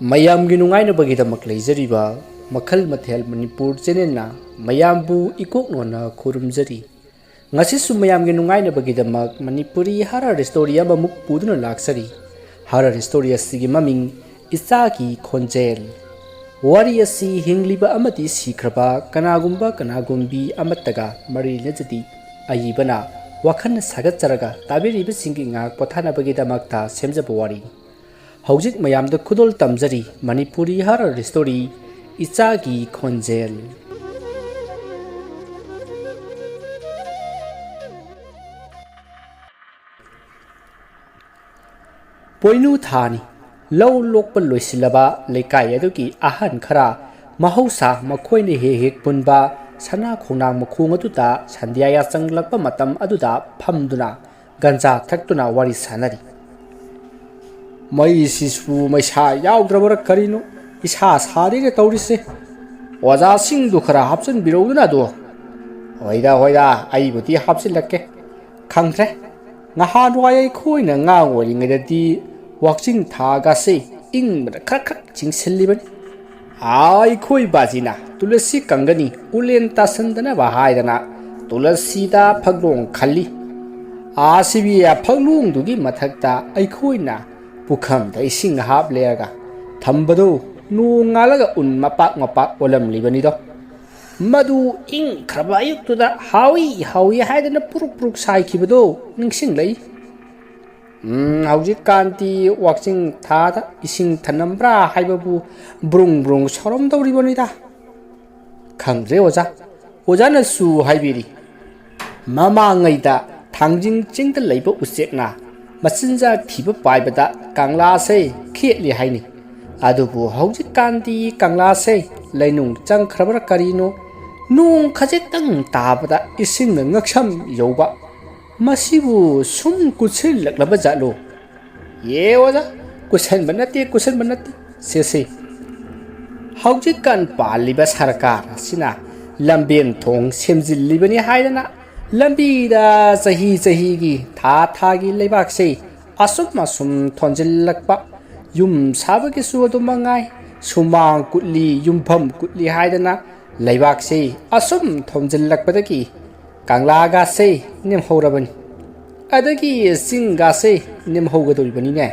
ꯃꯌꯥꯝꯒꯤ ꯅꯨꯡꯉꯥꯏꯅꯕꯒꯤꯗꯃꯛ ꯂꯩꯖꯔꯤꯕ ꯃꯈꯜ ꯃꯊꯦꯜ ꯃꯅꯤꯄꯨꯔ ꯆꯦꯅꯦꯜꯅ ꯃꯌꯥꯝꯕꯨ ꯏꯀꯣꯛꯅꯣꯅ ꯈꯨꯔꯨꯝꯖꯔꯤ ꯉꯁꯤꯁꯨ ꯃꯌꯥꯝꯒꯤ ꯅꯨꯡꯉꯥꯏꯅꯕꯒꯤꯗꯃꯛ ꯃꯅꯤꯄꯨꯔꯤ ꯍꯔꯔ ꯁ꯭ꯇꯣꯔꯤ ꯑꯃꯃꯨꯛ ꯄꯨꯗꯨꯅ ꯂꯥꯛꯆꯔꯤ ꯍꯔꯔ ꯁ꯭ꯇꯣꯔꯤ ꯑꯁꯤꯒꯤ ꯃꯃꯤꯡ ꯏꯆꯥꯒꯤ ꯈꯣꯟꯖꯦꯜ ꯋꯥꯔꯤ ꯑꯁꯤ ꯍꯤꯡꯂꯤꯕ ꯑꯃꯗꯤ ꯁꯤꯈ꯭ꯔꯕ ꯀꯅꯥꯒꯨꯝꯕꯤ ꯑꯃꯠꯇꯒ ꯃꯔꯤ ꯂꯩꯅꯖꯗꯤ ꯑꯏꯕꯅ ꯋꯥꯈꯜ ꯁꯥꯒꯠꯆꯔꯒ ꯇꯥꯕꯤꯔꯤꯕꯁꯤꯡꯒꯤ ꯉꯥꯛ ꯄꯣꯊꯥꯅꯕꯒꯤꯗꯃꯛꯇ ꯁꯦꯝꯖꯕ ꯋꯥꯔꯤꯅꯤ ꯍꯧꯖꯤꯛ ꯃꯌꯥꯝꯗ ꯈꯨꯗꯣꯜ ꯇꯝꯖꯔꯤ ꯃꯅꯤꯄꯨꯔꯤ ꯍꯔꯔ ꯁ꯭ꯇꯣꯔꯤ ꯏꯆꯥꯒꯤ ꯈꯣꯟꯖꯦꯜ ꯄꯣꯏꯅꯨ ꯊꯥꯅꯤ ꯂꯧ ꯂꯣꯛꯄ ꯂꯣꯏꯁꯤꯜꯂꯕ ꯂꯩꯀꯥꯏ ꯑꯗꯨꯒꯤ ꯑꯍꯟ ꯈꯔ ꯃꯍꯧꯁꯥ ꯃꯈꯣꯏꯅ ꯍꯦꯛ ꯄꯨꯟꯕ ꯁꯅꯥ ꯈꯣꯡꯅꯥꯡ ꯃꯈꯣꯡ ꯑꯗꯨꯗ ꯁꯟꯙ꯭ꯌꯥ ꯌꯥꯆꯪꯂꯛꯄ ꯃꯇꯝ ꯑꯗꯨꯗ ꯐꯝꯗꯨꯅ ꯒꯟꯖꯥ ꯊꯛꯇꯨꯅ ꯋꯥꯔꯤ ꯁꯥꯟꯅꯔꯤ ꯃꯩꯁꯤꯁꯨ ꯃꯩꯁꯥ ꯌꯥꯎꯗ꯭ꯔꯕꯔ ꯀꯔꯤꯅꯣ ꯏꯁꯥ ꯁꯥꯔꯤꯅ ꯇꯧꯔꯤꯁꯦ ꯑꯣꯖꯥꯁꯤꯡꯗꯨ ꯈꯔ ꯍꯥꯞꯆꯤꯟꯕꯤꯔꯧꯗꯅ ꯑꯗꯣ ꯍꯣꯏꯗ ꯑꯩꯕꯨꯗꯤ ꯍꯥꯞꯆꯤꯜꯂꯛꯀꯦ ꯈꯪꯗ꯭ꯔꯦ ꯅꯍꯥꯟꯋꯥꯏ ꯑꯩꯈꯣꯏꯅ ꯑꯉꯥꯡ ꯑꯣꯏꯔꯤꯉꯩꯗꯗꯤ ꯋꯥꯛꯆꯤꯡ ꯊꯥꯒꯁꯦ ꯏꯪꯕꯗ ꯈꯔ ꯆꯤꯡꯁꯤꯜꯂꯤꯕꯅꯤ ꯑꯩꯈꯣꯏ ꯕꯥꯖꯤꯅ ꯇꯨꯂꯁꯤ ꯀꯪꯒꯅꯤ ꯎꯂꯦꯟ ꯇꯥꯁꯟꯗꯅꯕ ꯍꯥꯏꯗꯅ ꯇꯨꯂꯁꯤꯗ ꯐꯛꯂꯣꯡ ꯈꯜꯂꯤ ꯁꯤꯕꯤ ꯐꯛꯂꯣꯡꯗꯨꯒꯤ ꯃꯊꯛꯇ ꯑꯩꯈꯣꯏꯅ ꯄꯨꯈꯝꯗ ꯏꯁꯤꯡ ꯍꯥꯞꯂꯦꯔꯒ ꯊꯝꯕꯗꯨ ꯅꯣꯡ ꯉꯥꯜꯂꯒ ꯎꯟ ꯃꯄꯥꯛ ꯑꯣꯜꯂꯝꯂꯤꯕꯅꯤꯗꯣ ꯃꯗꯨ ꯏꯪꯈ꯭ꯔꯕ ꯑꯌꯨꯛꯇꯨꯗ ꯍꯥꯎꯏ ꯍꯥꯏꯗꯅ ꯄꯨꯔꯨꯛ ꯁꯥꯏꯈꯤꯕꯗꯣ ꯅꯤꯡꯁꯤꯡꯂꯛꯏ ꯍꯧꯖꯤꯛꯀꯥꯟꯗꯤ ꯋꯥꯛꯆꯤꯡ ꯊꯥꯗ ꯏꯁꯤꯡ ꯊꯅꯝꯕ꯭ꯔꯥ ꯍꯥꯏꯕꯕꯨ ꯕ꯭ꯔꯨꯡ ꯁꯥꯎꯔꯝꯗꯧꯔꯤꯕꯅꯤꯗ ꯈꯪꯗ꯭ꯔꯦ ꯑꯣꯖꯥꯅꯁꯨ ꯍꯥꯏꯕꯤꯔꯤ ꯃꯃꯥꯡꯉꯩꯗ ꯊꯥꯡꯖꯤꯡ ꯆꯤꯡꯗ ꯂꯩꯕ ꯎꯆꯦꯛꯅ ꯃꯆꯤꯟꯖꯥꯛ ꯊꯤꯕ ꯄꯥꯏꯕꯗ ꯀꯪꯂꯥꯁꯦ ꯈꯦꯠꯂꯤ ꯍꯥꯏꯅꯤ ꯑꯗꯨꯕꯨ ꯍꯧꯖꯤꯛꯀꯥꯟꯗꯤ ꯀꯪꯂꯥꯁꯦ ꯂꯩꯅꯨꯡ ꯆꯪꯈ꯭ꯔꯕꯔ ꯀꯔꯤꯅꯣ ꯅꯣꯡ ꯈꯖꯤꯛꯇꯪ ꯇꯥꯕꯗ ꯏꯁꯤꯡꯅ ꯉꯛꯁꯝ ꯌꯧꯕ ꯃꯁꯤꯕꯨ ꯁꯨꯝ ꯀꯨꯠꯁꯤꯜꯂꯛꯂꯕ ꯖꯥꯠꯂꯣ ꯑꯣꯖꯥ ꯀꯨꯠꯁꯟꯕ ꯅꯠꯇꯦ ꯁꯦ ꯍꯧꯖꯤꯛꯀꯥꯟ ꯄꯥꯜꯂꯤꯕ ꯁꯔꯀꯥꯔ ꯑꯁꯤꯅ ꯂꯝꯕꯦꯟ ꯊꯣꯡ ꯁꯦꯝꯖꯤꯜꯂꯤꯕꯅꯤ ꯍꯥꯏꯗꯅ ꯂꯝꯕꯤꯗ ꯆꯍꯤꯒꯤ ꯊꯥꯒꯤ ꯂꯩꯕꯥꯛꯁꯦ ꯑꯁꯨꯝ ꯊꯣꯟꯖꯤꯜꯂꯛꯄ ꯌꯨꯝ ꯁꯥꯕꯒꯤꯁꯨ ꯑꯗꯨꯝ ꯃꯉꯥꯏ ꯁꯨꯃꯥꯡ ꯀꯨꯠꯂꯤ ꯌꯨꯝꯐꯝ ꯀꯨꯠꯂꯤ ꯍꯥꯏꯗꯅ ꯂꯩꯕꯥꯛꯁꯦ ꯑꯁꯨꯝ ꯊꯣꯝꯖꯤꯜꯂꯛꯄꯗꯒꯤ ꯀꯪꯂꯥꯒꯥꯁꯦ ꯅꯦꯝꯍꯧꯔꯕꯅꯤ ꯑꯗꯒꯤ ꯆꯤꯡꯒꯥꯁꯦ ꯅꯦꯝꯍꯧꯒꯗꯧꯔꯤꯕꯅꯤꯅꯦ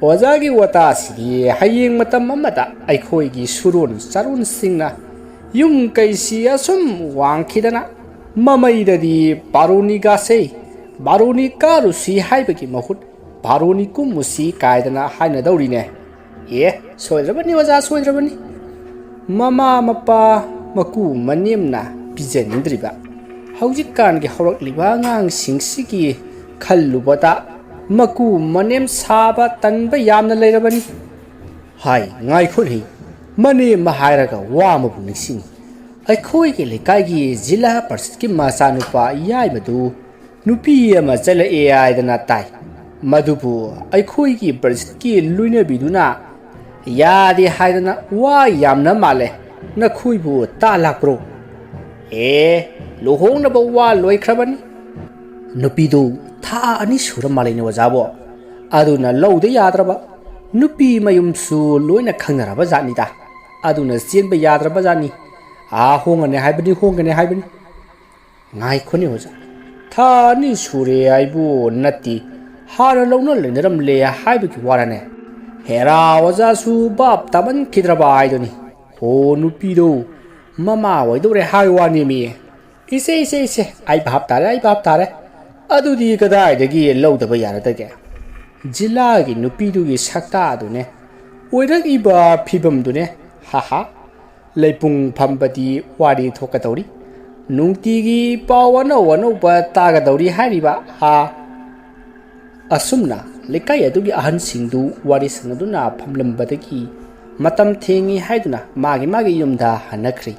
ꯑꯣꯖꯥꯒꯤ ꯋꯥꯇꯥꯁꯤꯗꯤ ꯍꯌꯦꯡ ꯃꯇꯝ ꯑꯃꯗ ꯑꯩꯈꯣꯏꯒꯤ ꯁꯨꯔꯣꯟ ꯆꯥꯔꯣꯟꯁꯤꯡꯅ ꯌꯨꯝ ꯀꯩꯁꯤ ꯑꯁꯨꯝ ꯋꯥꯡꯈꯤꯗꯅ ꯃꯃꯩꯗꯗꯤ ꯕꯥꯔꯣꯅꯤ ꯀꯥꯔꯨꯁꯤ ꯍꯥꯏꯕꯒꯤ ꯃꯍꯨꯠ ꯕꯥꯔꯣꯅꯤ ꯀꯨꯝꯃꯨꯁꯤ ꯀꯥꯏꯗꯅ ꯍꯥꯏꯅꯗꯧꯔꯤꯅꯦ ꯁꯣꯏꯗ꯭ꯔꯕꯅꯤ ꯑꯣꯖꯥ ꯁꯣꯏꯗ꯭ꯔꯕꯅꯤ ꯃꯃꯥ ꯃꯄꯥ ꯃꯀꯨ ꯃꯅꯦꯝꯅ ꯄꯤꯖꯅꯤꯡꯗ꯭ꯔꯤꯕ ꯍꯧꯖꯤꯛꯀꯥꯟꯒꯤ ꯍꯧꯔꯛꯂꯤꯕ ꯑꯉꯥꯡꯁꯤꯡꯁꯤꯒꯤ ꯈꯜꯂꯨꯕꯗ ꯃꯀꯨ ꯃꯅꯦꯝ ꯁꯥꯕ ꯇꯟꯕ ꯌꯥꯝꯅ ꯂꯩꯔꯕꯅꯤ ꯉꯥꯏꯈꯣꯅꯦ ꯃꯅꯦꯝ ꯍꯥꯏꯔꯒ ꯋꯥ ꯑꯃꯕꯨ ꯅꯤꯡꯁꯤꯡꯉꯤ ꯑꯩꯈꯣꯏꯒꯤ ꯂꯩꯀꯥꯏꯒꯤ ꯖꯤꯂꯥ ꯄꯔꯤꯁꯠꯀꯤ ꯃꯆꯥꯅꯨꯄꯥ ꯌꯥꯏꯃꯗꯨ ꯅꯨꯄꯤ ꯑꯃ ꯆꯠꯂꯛꯑꯦ ꯍꯥꯏꯗꯅ ꯇꯥꯏ ꯃꯗꯨꯕꯨ ꯑꯩꯈꯣꯏꯒꯤ ꯄꯔꯤꯁꯠꯀꯤ ꯂꯣꯏꯅꯕꯤꯗꯨꯅ ꯌꯥꯗꯦ ꯍꯥꯏꯗꯅ ꯋꯥ ꯌꯥꯝꯅ ꯃꯥꯜꯂꯦ ꯅꯈꯣꯏꯕꯨ ꯇꯥ ꯂꯥꯛꯄ꯭ꯔꯣ ꯂꯨꯍꯣꯡꯅꯕ ꯋꯥ ꯂꯣꯏꯈ꯭ꯔꯕꯅꯤ ꯅꯨꯄꯤꯗꯨ ꯊꯥ 2 ꯁꯨꯔ ꯃꯥꯜꯂꯦꯅꯦ ꯑꯣꯖꯥꯕꯣ ꯑꯗꯨꯅ ꯂꯧꯗ ꯌꯥꯗ꯭ꯔꯕ ꯅꯨꯄꯤ ꯃꯌꯨꯝꯁꯨ ꯂꯣꯏꯅ ꯈꯪꯅꯔꯕ ꯖꯥꯠꯅꯤꯗ ꯑꯗꯨꯅ ꯆꯦꯟꯕ ꯌꯥꯗ꯭ꯔꯕ ꯖꯥꯠꯅꯤ ꯍꯣꯡꯒꯅꯤ ꯍꯥꯏꯕꯅꯤ ꯉꯥꯏꯈꯣꯅꯦ ꯑꯣꯖꯥ ꯊꯥ 2 ꯁꯨꯔꯦ ꯍꯥꯏꯕꯨ ꯅꯠꯇꯦ ꯍꯥꯟꯅ ꯂꯧꯅ ꯂꯩꯅꯔꯝꯂꯦ ꯍꯥꯏꯕꯒꯤ ꯋꯥꯔꯅꯦ ꯍꯦꯔꯥ ꯑꯣꯖꯥꯁꯨ ꯕꯥꯞ ꯇꯥꯃꯟꯈꯤꯗ꯭ꯔꯕ ꯍꯥꯏꯗꯨꯅꯤ ꯅꯨꯄꯤꯗꯣ ꯃꯃꯥ ꯑꯣꯏꯗꯧꯔꯦ ꯍꯥꯏ ꯋꯥꯅꯦꯃꯤ ꯏꯆꯦ ꯑꯩ ꯚꯥꯞ ꯇꯥꯔꯦ ꯑꯗꯨꯗꯤ ꯀꯗꯥꯏꯗꯒꯤ ꯂꯧꯗꯕ ꯌꯥꯔꯗꯒꯦ ꯖꯤꯂꯥꯒꯤ ꯅꯨꯄꯤꯗꯨꯒꯤ ꯁꯛꯇꯥꯗꯨꯅꯦ ꯑꯣꯏꯔꯛꯏꯕ ꯐꯤꯕꯝꯗꯨꯅꯦ ꯂꯩꯄꯨꯡ ꯐꯝꯕꯗꯤ ꯋꯥꯔꯤ ꯊꯣꯛꯀꯗꯧꯔꯤ ꯅꯨꯡꯇꯤꯒꯤ ꯄꯥꯎ ꯑꯅꯧꯕ ꯇꯥꯒꯗꯧꯔꯤ ꯍꯥꯏꯔꯤꯕ ꯑꯁꯨꯝꯅ ꯂꯩꯀꯥꯏ ꯑꯗꯨꯒꯤ ꯑꯍꯟꯁꯤꯡꯗꯨ ꯋꯥꯔꯤ ꯁꯥꯟꯅꯗꯨꯅ ꯐꯝꯂꯝꯕꯗꯒꯤ ꯃꯇꯝ ꯊꯦꯡꯉꯤ ꯍꯥꯏꯗꯨꯅ ꯃꯥꯒꯤ ꯌꯨꯝꯗ ꯍꯟꯅꯈ꯭ꯔꯤ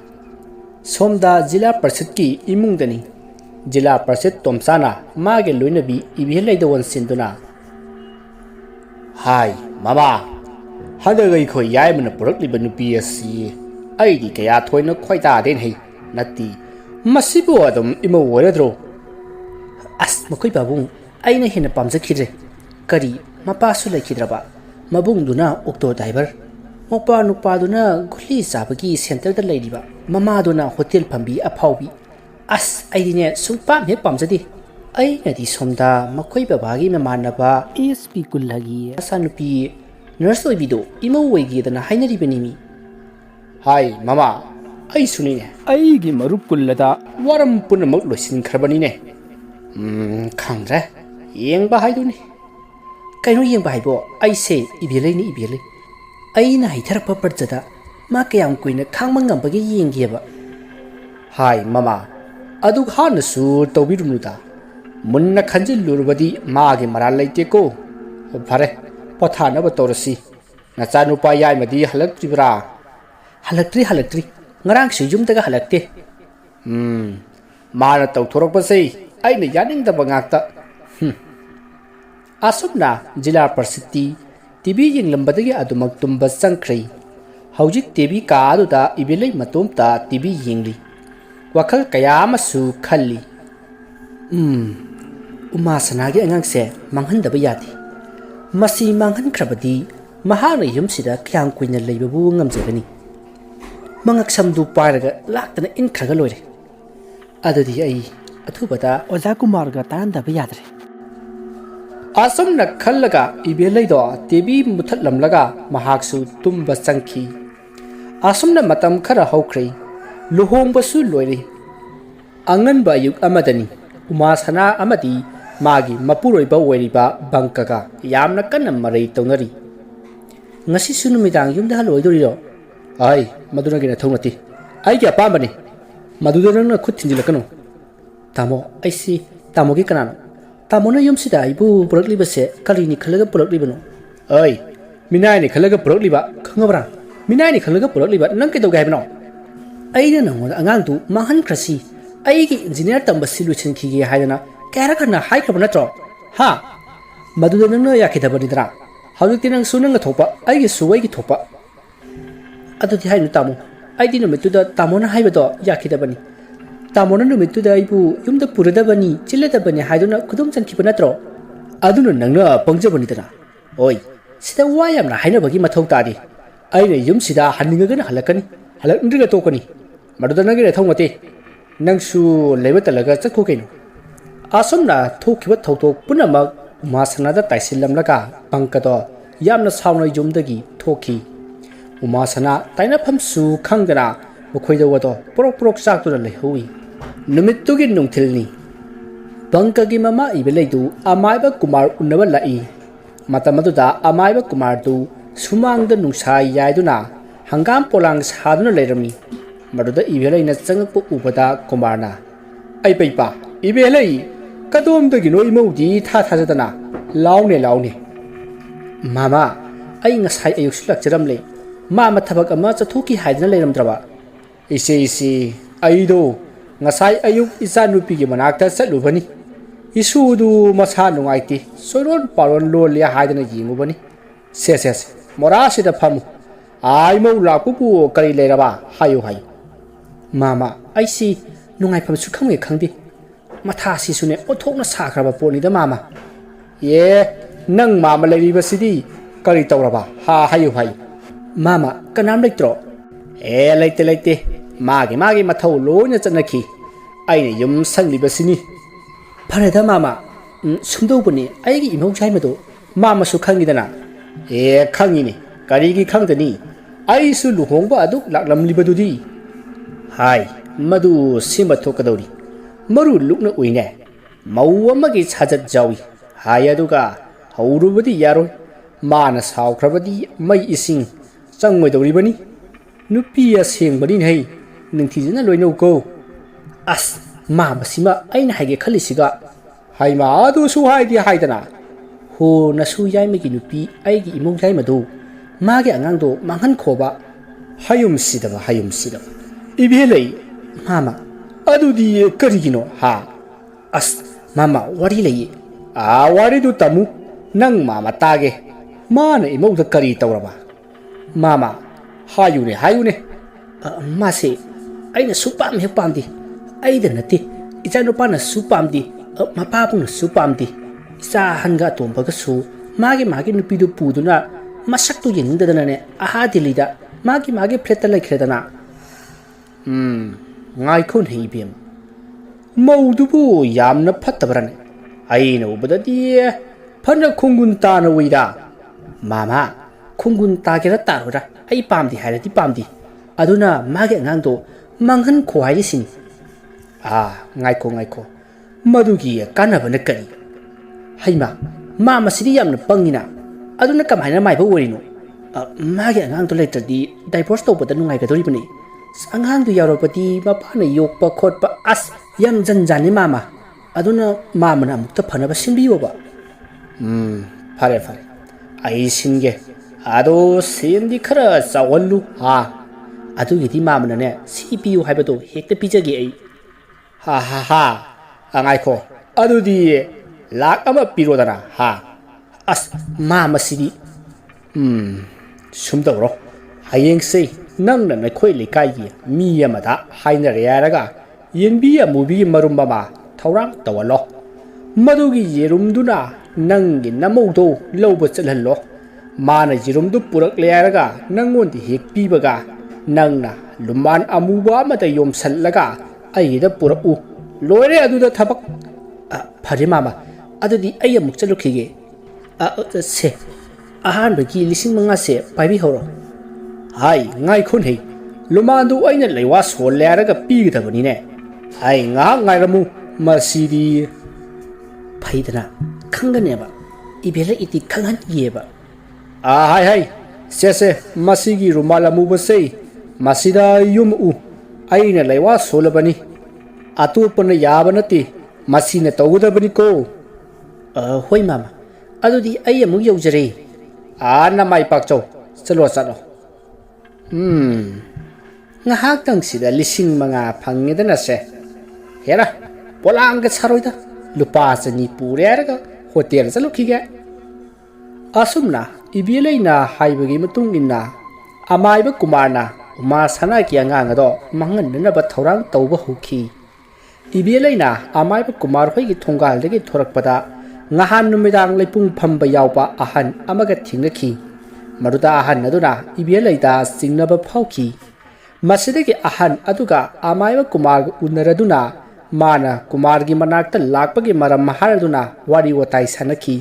ꯁꯣꯝꯗ ꯖꯤꯂꯥ ꯄꯔꯤꯁꯠꯀꯤ ꯏꯃꯨꯡꯗꯅꯤ ꯖꯤꯂꯥ ꯄꯔꯤꯁꯠ ꯇꯣꯝꯆꯥꯅ ꯃꯥꯒꯤ ꯂꯣꯏꯅꯕꯤ ꯏꯕꯦꯜ ꯂꯩꯗꯧꯟ ꯁꯤꯟꯗꯨꯅ ꯃꯃꯥ ꯍꯟꯗꯛ ꯑꯩꯈꯣꯏ ꯌꯥꯏꯃꯅ ꯄꯨꯔꯛꯂꯤꯕ ꯅꯨꯄꯤ ꯑꯁꯤ ꯑꯩꯗꯤ ꯀꯌꯥ ꯊꯣꯏꯅ ꯈꯣꯏꯗꯥꯗꯦꯅꯦ ꯅꯠꯇꯦ ꯃꯁꯤꯕꯨ ꯑꯗꯨꯝ ꯏꯃꯧ ꯑꯣꯏꯔꯗ꯭ꯔꯣ ꯃꯈꯣꯏ ꯄꯥꯕꯨꯡ ꯑꯩꯅ ꯍꯦꯟꯅ ꯄꯥꯝꯖꯈꯤꯗ꯭ꯔꯦ ꯀꯔꯤ ꯃꯄꯥꯁꯨ ꯂꯩꯈꯤꯗ꯭ꯔꯕ ꯃꯕꯨꯡꯗꯨꯅ ꯑꯣꯛꯇꯣ ꯗ꯭ꯔꯥꯏꯚꯔ ꯃꯄꯥ ꯅꯨꯄꯥꯗꯨꯅ ꯒꯨꯂꯤ ꯆꯥꯕꯒꯤ ꯁꯦꯟꯇꯔꯗ ꯂꯩꯔꯤꯕ ꯃꯃꯥꯗꯨꯅ ꯍꯣꯇꯦꯜ ꯐꯝꯕꯤ ꯑꯐꯥꯎꯕꯤ ꯑꯁ ꯑꯩꯗꯤꯅꯦ ꯁꯨꯡꯄꯥꯝ ꯍꯦꯛ ꯄꯥꯝꯖꯗꯦ ꯑꯩꯅꯗꯤ ꯁꯣꯝꯗ ꯃꯈꯣꯏ ꯕꯕꯥꯒꯤ ꯃꯃꯥꯟꯅꯕ ASP ꯀꯨꯜꯂꯒꯤ ꯃꯆꯥꯅꯨꯄꯤ ꯅꯔꯁ ꯑꯣꯏꯕꯤꯗꯣ ꯏꯃꯧ ꯑꯣꯏꯒꯦꯗꯅ ꯍꯥꯏꯅꯔꯤꯕꯅꯤꯃꯤ ꯍꯥꯏ ꯃꯃꯥ ꯑꯩꯁꯨꯅꯤꯅꯦ ꯑꯩꯒꯤ ꯃꯔꯨꯞ ꯀꯨꯜꯂꯗ ꯋꯥꯔꯝ ꯄꯨꯝꯅꯃꯛ ꯂꯣꯏꯁꯤꯟꯈ꯭ꯔꯕꯅꯤꯅꯦ ꯈꯪꯗ꯭ꯔꯦ ꯌꯦꯡꯕ ꯍꯥꯏꯗꯨꯅꯤ ꯀꯩꯅꯣ ꯌꯦꯡꯕ ꯍꯥꯏꯕꯣ ꯑꯩꯁꯦ ꯏꯕꯦꯜꯂꯩꯅꯤ ꯏꯕꯦꯜꯂꯩ ꯑꯩꯅ ꯍꯩꯊꯔꯛꯄ ꯄꯔꯖꯗ ꯃꯥ ꯀꯌꯥꯝ ꯀꯨꯏꯅ ꯈꯥꯡꯕ ꯉꯝꯕꯒꯦ ꯌꯦꯡꯒꯦꯕ ꯍꯥꯏ ꯃꯃꯥ ꯑꯗꯨ ꯍꯥꯟꯅꯁꯨ ꯇꯧꯕꯤꯔꯨꯅꯨꯗ ꯃꯨꯟꯅ ꯈꯟꯖꯤꯜꯂꯨꯔꯕꯗꯤ ꯃꯥꯒꯤ ꯃꯔꯥꯜ ꯂꯩꯇꯦꯀꯣ ꯐꯔꯦ ꯄꯣꯊꯥꯅꯕ ꯇꯧꯔꯁꯤ ꯅꯆꯥꯅꯨꯄꯥ ꯌꯥꯏꯃꯗꯤ ꯍꯜꯂꯛꯇ꯭ꯔꯤꯕ꯭ꯔꯥ ꯍꯜꯂꯛꯇ꯭ꯔꯤ ꯉꯔꯥꯡꯁꯨ ꯌꯨꯝꯗꯒ ꯍꯜꯂꯛꯇꯦ ꯃꯥꯅ ꯇꯧꯊꯣꯔꯛꯄꯁꯦ ꯑꯩꯅ ꯌꯥꯅꯤꯡꯗꯕ ꯉꯥꯛꯇ ꯑꯁꯨꯝꯅ ꯖꯤꯂꯥ ꯄꯔꯤꯁꯠꯇꯤ ꯇꯤꯚꯤ ꯌꯦꯡꯂꯝꯕꯗꯒꯤ ꯑꯗꯨꯃꯛ ꯇꯨꯝꯕ ꯆꯪꯈ꯭ꯔꯦ ꯍꯧꯖꯤꯛ ꯇꯤꯚꯤ ꯀꯥ ꯑꯗꯨꯗ ꯏꯕꯦꯜꯂꯩ ꯃꯇꯣꯝꯇ ꯇꯤꯚꯤ ꯌꯦꯡꯂꯤ ꯋꯥꯈꯜ ꯀꯌꯥ ꯑꯃꯁꯨ ꯈꯜꯂꯤ ꯎꯃꯥꯁꯅꯥꯒꯤ ꯑꯉꯥꯡꯁꯦ ꯃꯥꯡꯍꯟꯗꯕ ꯌꯥꯗꯦ ꯃꯁꯤ ꯃꯥꯡꯍꯟꯈ꯭ꯔꯕꯗꯤ ꯃꯍꯥꯛꯅ ꯌꯨꯝꯁꯤꯗ ꯀꯌꯥꯝ ꯀꯨꯏꯅ ꯂꯩꯕꯕꯨ ꯉꯝꯖꯒꯅꯤ ꯃꯉꯛꯁꯝꯗꯨ ꯄꯥꯏꯔꯒ ꯂꯥꯛꯇꯅ ꯏꯟꯈ꯭ꯔꯒ ꯂꯣꯏꯔꯦ ꯑꯗꯨꯗꯤ ꯑꯩ ꯑꯊꯨꯕꯗ ꯑꯣꯖꯥ ꯀꯨꯃꯥꯔꯒ ꯇꯥꯟꯅꯗꯕ ꯌꯥꯗ꯭ꯔꯦ ꯑꯁꯨꯝꯅ ꯈꯜꯂꯒ ꯏꯕꯦꯜꯂꯩꯗꯣ ꯇꯤꯚꯤ ꯃꯨꯊꯠꯂꯝꯂꯒ ꯃꯍꯥꯛꯁꯨ ꯇꯨꯝꯕ ꯆꯪꯈꯤ ꯑꯁꯨꯝꯅ ꯃꯇꯝ ꯈꯔ ꯍꯧꯈ꯭ꯔꯦ ꯂꯨꯍꯣꯡꯕꯁꯨ ꯂꯣꯏꯔꯦ ꯑꯉꯟꯕ ꯑꯌꯨꯛ ꯑꯃꯗꯅꯤ ꯎꯃꯥꯁꯅꯥ ꯑꯃꯗꯤ ꯃꯥꯒꯤ ꯃꯄꯨꯔꯣꯏꯕ ꯑꯣꯏꯔꯤꯕ ꯕꯪꯀꯒ ꯌꯥꯝꯅ ꯀꯟꯅ ꯃꯔꯩ ꯇꯧꯅꯔꯤ ꯉꯁꯤꯁꯨ ꯅꯨꯃꯤꯗꯥꯡ ꯌꯨꯝꯗ ꯍꯜꯂꯛꯑꯣꯏꯗꯣꯔꯤꯔꯣ ꯑꯩ ꯃꯗꯨꯅꯒꯤ ꯅꯊꯧ ꯅꯠꯇꯦ ꯑꯩꯒꯤ ꯑꯄꯥꯝꯕꯅꯤ ꯃꯗꯨꯗ ꯅꯪꯅ ꯈꯨꯠ ꯊꯤꯡꯖꯤꯜꯂꯛꯀꯅꯨ ꯇꯥꯃꯣ ꯑꯩꯁꯤ ꯇꯥꯃꯣꯒꯤ ꯀꯅꯥꯅꯣ ꯇꯥꯃꯣꯅ ꯌꯨꯝꯁꯤꯗ ꯑꯩꯕꯨ ꯄꯨꯔꯛꯂꯤꯕꯁꯦ ꯀꯔꯤꯅꯤ ꯈꯜꯂꯒ ꯄꯨꯔꯛꯂꯤꯕꯅꯣ ꯑꯩ ꯃꯤꯅꯥꯏꯅꯤ ꯈꯜꯂꯒ ꯄꯨꯔꯛꯂꯤꯕ ꯈꯪꯉꯕ꯭ꯔꯥ ꯃꯤꯅꯥꯏꯅꯤ ꯈꯜꯂꯒ ꯄꯨꯔꯛꯂꯤꯕ ꯅꯪ ꯀꯩꯗꯧꯒꯦ ꯍꯥꯏꯕꯅꯣ ꯑꯩꯅ ꯅꯪꯉꯣꯟꯗ ꯑꯉꯥꯡꯗꯨ ꯃꯥꯡꯍꯟꯈ꯭ꯔꯁꯤ ꯑꯩꯒꯤ ꯏꯟꯖꯤꯅꯤꯌꯥꯔ ꯇꯝꯕꯁꯤ ꯂꯣꯏꯁꯤꯟꯈꯤꯒꯦ ꯍꯥꯏꯗꯅ ꯀꯌꯥꯔꯛ ꯍꯟꯅ ꯍꯥꯏꯈ꯭ꯔꯕ ꯅꯠꯇ꯭ꯔꯣ ꯍꯥ ꯃꯗꯨꯗ ꯅꯪꯅ ꯌꯥꯈꯤꯗꯕꯅꯤꯗꯅ ꯍꯧꯖꯤꯛꯇꯤ ꯅꯪꯁꯨ ꯅꯪꯅ ꯊꯣꯛꯄ ꯑꯩꯒꯤꯁꯨ ꯑꯩꯒꯤ ꯊꯣꯛꯄ ꯑꯗꯨꯗꯤ ꯍꯥꯏꯅꯨ ꯇꯥꯃꯣ ꯑꯩꯗꯤ ꯅꯨꯃꯤꯠꯇꯨꯗ ꯇꯥꯃꯣꯅ ꯍꯥꯏꯕꯗꯣ ꯌꯥꯈꯤꯗꯕꯅꯤ ꯇꯥꯃꯣꯅ ꯅꯨꯃꯤꯠꯇꯨꯗ ꯑꯩꯕꯨ ꯌꯨꯝꯗ ꯄꯨꯔꯗꯕꯅꯤ ꯆꯤꯜꯂꯗꯕꯅꯤ ꯍꯥꯏꯗꯨꯅ ꯈꯨꯗꯨꯝ ꯆꯟꯈꯤꯕ ꯅꯠꯇ꯭ꯔꯣ ꯑꯗꯨꯅ ꯅꯪꯅ ꯄꯪꯖꯕꯅꯤꯗꯅ ꯍꯣꯏ ꯁꯤꯗ ꯋꯥ ꯌꯥꯝꯅ ꯍꯥꯏꯅꯕꯒꯤ ꯃꯊꯧ ꯇꯥꯗꯦ ꯑꯩꯅ ꯌꯨꯝꯁꯤꯗ ꯍꯟꯅꯤꯡꯉꯒꯅ ꯍꯜꯂꯛꯀꯅꯤ ꯍꯜꯂꯛꯅꯤꯡꯗ꯭ꯔꯒ ꯇꯣꯛꯀꯅꯤ ꯃꯗꯨꯗ ꯅꯪꯒꯤ ꯅꯊꯧ ꯅꯠꯇꯦ ꯅꯪꯁꯨ ꯂꯩꯕ ꯇꯜꯂꯒ ꯆꯠꯈꯣ ꯀꯩꯅꯣ ꯑꯁꯨꯝꯅ ꯊꯣꯛꯈꯤꯕ ꯊꯧꯗꯣꯛ ꯄꯨꯝꯅꯃꯛ ꯎꯃꯥꯁꯅꯥꯗ ꯇꯥꯏꯁꯤꯜꯂꯝꯂꯒ ꯕꯪꯀꯗꯣ ꯌꯥꯝꯅ ꯁꯥꯎꯅ ꯌꯨꯝꯗꯒꯤ ꯊꯣꯛꯈꯤ ꯎꯃꯥꯁꯅꯥ ꯇꯥꯏꯅꯐꯝꯁꯨ ꯈꯪꯗꯅ ꯃꯈꯣꯏꯗ ꯋꯥꯗꯣ ꯄꯣꯔꯣꯛ ꯄꯣꯔꯣꯛ ꯆꯥꯛꯇꯨꯅ ꯂꯩꯍꯧꯏ ꯅꯨꯃꯤꯠꯇꯨꯒꯤ ꯅꯨꯡꯊꯤꯜꯅꯤ ꯕꯪꯀꯒꯤ ꯃꯃꯥ ꯏꯕꯦꯜꯂꯩꯗꯨ ꯑꯃꯥꯏꯕ ꯀꯨꯃꯥꯔ ꯎꯅꯕ ꯂꯥꯛꯏ ꯃꯇꯝ ꯑꯗꯨꯗ ꯑꯃꯥꯏꯕ ꯀꯨꯃꯥꯔꯗꯨ ꯁꯨꯃꯥꯡꯗ ꯅꯨꯡꯁꯥ ꯌꯥꯏꯗꯨꯅ ꯍꯪꯒꯥꯝ ꯄꯣꯂꯥꯡ ꯁꯥꯗꯨꯅ ꯂꯩꯔꯝꯃꯤ ꯃꯗꯨꯗ ꯏꯕꯦꯜꯂꯩꯅ ꯆꯪꯉꯛꯄ ꯎꯕꯗ ꯀꯨꯃꯥꯔꯅ ꯑꯩ ꯄꯩꯄꯥ ꯏꯕꯦꯜꯂꯩ ꯀꯗꯣꯝꯗꯒꯤꯅꯣ ꯏꯃꯧꯗꯤ ꯊꯥꯖꯗꯅ ꯂꯥꯎꯅꯦ ꯃꯥꯃꯥ ꯑꯩ ꯉꯁꯥꯏ ꯑꯌꯨꯛꯁꯨ ꯂꯥꯛꯆꯔꯝꯂꯦ ꯃꯥꯃ ꯊꯕꯛ ꯑꯃ ꯆꯠꯊꯣꯛꯈꯤ ꯍꯥꯏꯗꯅ ꯂꯩꯔꯝꯗ꯭ꯔꯕ ꯏꯆꯦ ꯑꯩꯗꯣ ꯉꯁꯥꯏ ꯑꯌꯨꯛ ꯏꯆꯥꯅꯨꯄꯤꯒꯤ ꯃꯅꯥꯛꯇ ꯆꯠꯂꯨꯕꯅꯤ ꯏꯁꯨꯗꯨ ꯃꯁꯥ ꯅꯨꯡꯉꯥꯏꯇꯦ ꯁꯣꯏꯔꯣꯟ ꯄꯥꯔꯣꯟ ꯂꯣꯜꯂꯦ ꯍꯥꯏꯗꯅ ꯌꯦꯡꯉꯨꯕꯅꯤ ꯁꯦ ꯃꯣꯔꯥꯁꯤꯗ ꯐꯝꯃꯨ ꯏꯃꯧ ꯂꯥꯛꯄꯕꯨ ꯀꯔꯤ ꯂꯩꯔꯕ ꯍꯥꯏꯌꯨ ꯃꯥꯃꯥ ꯑꯩꯁꯤ ꯅꯨꯡꯉꯥꯏꯐꯝꯁꯨ ꯈꯪꯗꯦ ꯃꯊꯥꯁꯤꯁꯨꯅꯦ ꯑꯣꯟꯊꯣꯛꯅ ꯁꯥꯈ꯭ꯔꯕ ꯄꯣꯠꯅꯤꯗ ꯃꯥꯃꯥ ꯅꯪ ꯃꯥꯃꯥ ꯂꯩꯔꯤꯕꯁꯤꯗꯤ ꯀꯔꯤ ꯇꯧꯔꯕ ꯍꯥꯏꯌꯨ ꯃꯥꯃꯥ ꯀꯅꯥꯝ ꯂꯩꯇ꯭ꯔꯣ ꯂꯩꯇꯦ ꯃꯥꯒꯤ ꯃꯊꯧ ꯂꯣꯏꯅ ꯆꯠꯅꯈꯤ ꯑꯩꯅ ꯌꯨꯝ ꯁꯪꯂꯤꯕꯁꯤꯅꯤ ꯐꯔꯦꯗ ꯃꯥꯃꯥ ꯁꯨꯝꯗꯧꯕꯅꯤ ꯑꯩꯒꯤ ꯏꯃꯧ ꯌꯥꯏꯃꯗꯣ ꯃꯥꯃꯁꯨ ꯈꯪꯉꯤꯗꯅ ꯈꯪꯉꯤꯅꯤ ꯀꯔꯤꯒꯤ ꯈꯪꯗꯅꯤ ꯑꯩꯁꯨ ꯂꯨꯍꯣꯡꯕ ꯑꯗꯨꯛ ꯂꯥꯛꯂꯝꯂꯤꯕꯗꯨꯗꯤ ꯍꯥꯏ ꯃꯗꯨ ꯁꯤꯃ ꯊꯣꯛꯀꯗꯧꯔꯤ ꯃꯔꯨ ꯂꯨꯛꯅ ꯎꯏꯅꯦ ꯃꯧ ꯑꯃꯒꯤ ꯁꯥꯖꯠ ꯌꯥꯎꯏ ꯍꯥꯏ ꯑꯗꯨꯒ ꯍꯧꯔꯨꯕꯗꯤ ꯌꯥꯔꯣꯏ ꯃꯥꯅ ꯁꯥꯎꯈ꯭ꯔꯕꯗꯤ ꯃꯩ ꯏꯁꯤꯡ ꯆꯪꯉꯣꯏꯗꯧꯔꯤꯕꯅꯤ ꯅꯨꯄꯤ ꯑꯁꯦꯡꯕꯅꯤꯅꯦ ꯅꯤꯡꯊꯤꯖꯅ ꯂꯣꯏꯅꯧꯀꯣ ꯑꯁ ꯃꯁꯤꯃ ꯑꯩꯅ ꯍꯥꯏꯒꯦ ꯈꯜꯂꯤꯁꯤꯒ ꯍꯩꯃꯥ ꯑꯗꯨꯁꯨ ꯍꯥꯏꯗꯅ ꯍꯣ ꯅꯁꯨ ꯌꯥꯏꯃꯒꯤ ꯅꯨꯄꯤ ꯑꯩꯒꯤ ꯏꯃꯧ ꯌꯥꯏꯃꯗꯣ ꯃꯥꯒꯤ ꯑꯉꯥꯡꯗꯣ ꯃꯥꯡꯍꯟꯈꯣꯕ ꯍꯌꯨꯝꯁꯤꯗꯕ ꯏꯕꯦꯜꯂꯩ ꯃꯥꯃꯥ ꯑꯗꯨꯗꯤ ꯀꯔꯤꯒꯤꯅꯣ ꯑꯁ ꯃꯥꯃꯥ ꯋꯥꯔꯤ ꯂꯩꯌꯦ ꯋꯥꯔꯤꯗꯨ ꯇꯝꯃꯨ ꯅꯪ ꯃꯥꯃꯥ ꯇꯥꯒꯦ ꯃꯥꯅ ꯏꯃꯧꯗ ꯀꯔꯤ ꯇꯧꯔꯕ ꯃꯥꯃꯥ ꯍꯥꯏꯌꯨꯅꯦ ꯃꯥꯁꯦ ꯑꯩꯅ ꯁꯨꯛꯄꯥꯝ ꯍꯦꯛ ꯄꯥꯝꯗꯦ ꯑꯩꯗ ꯅꯠꯇꯦ ꯏꯆꯥꯅꯨꯄꯥꯅꯁꯨ ꯄꯥꯝꯗꯦ ꯃꯄꯥꯕꯨꯡꯅꯁꯨ ꯄꯥꯝꯗꯦ ꯏꯆꯥ ꯑꯍꯟꯒ ꯑꯇꯣꯝꯕꯒꯁꯨ ꯃꯥꯒꯤ ꯅꯨꯄꯤꯗꯨ ꯄꯨꯗꯨꯅ masaktu yengdadana aha dilida magi pleta laikredana ngai khon heibem maudubu yamna phattabrane aina ubadadi phana khungun tana wida mama khungun tagera tarora ai pamdi hairati pamdi aduna magi angangdo manghan khoai sin ngai kho madugi kanabana kari haima mama sidi yamna pangina aduna kamaina mai ba worino magi angangdo letradi divorce to bada nungai gadori bani angangdo yaropati mapana yokpa khotpa as yam janjani mama aduna mamana mukta phanaba sinbiyo ba fare ai singe ado sendi khara sawallu adugidi mamana ne CPU haibado hekta pijage ai ha angai kho adudi lak ama pirodana as mama sidi sumdawro hayeng sei nangna na khoi likai gi mi amada haina rearaga yenbi amubi marum mama thaurang tawalo madugi yerumduna nangi namaudo lawba chalhallo mana jirumdu purak learaga nangondi hek pibaga nangna luman amuba amada yomsallaga aida puraku loire aduda thabak phari mama adudi ay amuk chalukhige se ahan bagi lising manga se paibi horo hai ngai khun hei lumandu aina leiwa sol learaga pigidabani ne hai nga ngai ramu masidi phaidana khanganeba ibela iti khangan yeba hai se masigi rumalamu basei masida yum aina leiwa solabani atupana yabanati masina tawudabani ko hoi mama adudi ay amuk yaujare na mai pakchau chalo ngahak tang sida lising mga phangedana se hera polang ga saroida lupa chani pureraga hotel chalukhige asumna ibeleina haibagi matung inna amaiba kumarna uma sana ki anga do mangan na ba thorang tawba hukhi ibeleina amaiba kumar hoigi thongal degi thorakpada ngahan numidang leipung phamba yawpa ahan amaga thingakhi maruda ahan aduna ibeleida singnaba phauki masidagi ahan aduga amaiba kumar unaraduna mana kumar gi manakta lakpagi maram maharaduna wari watai sanakhi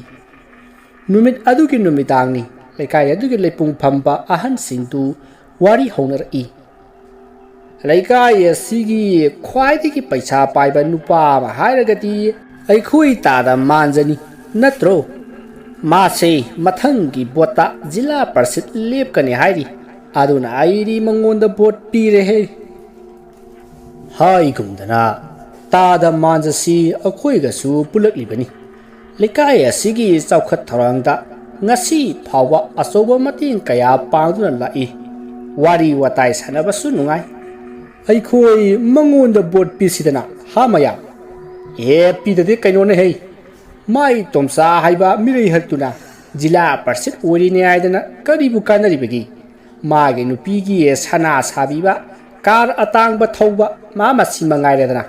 numit adugi numidangni lekai adugi leipung phamba ahan singtu wari honari lekai asigi khwaidigi paisa paiba nupa ma hairagati aikhui tada manjani natro mase mathangi bota jila parsit lepkani hairi aduna airi mangonda bot pire he hai gumdana tada manjasi akhoiga su pulaklibani lekai asigi chaukhat tharangda ngasi phawa asoba mating kaya pangduna lai wari watai sanaba su nungai aikhoi mangonda bot pisidana hamaya pidade kainone hei mai tomsa haiba mirei hatuna jila parsit orine aidana karibu kanaribagi mage nupigi sana sabiba kar atangba thauba mama simangaidana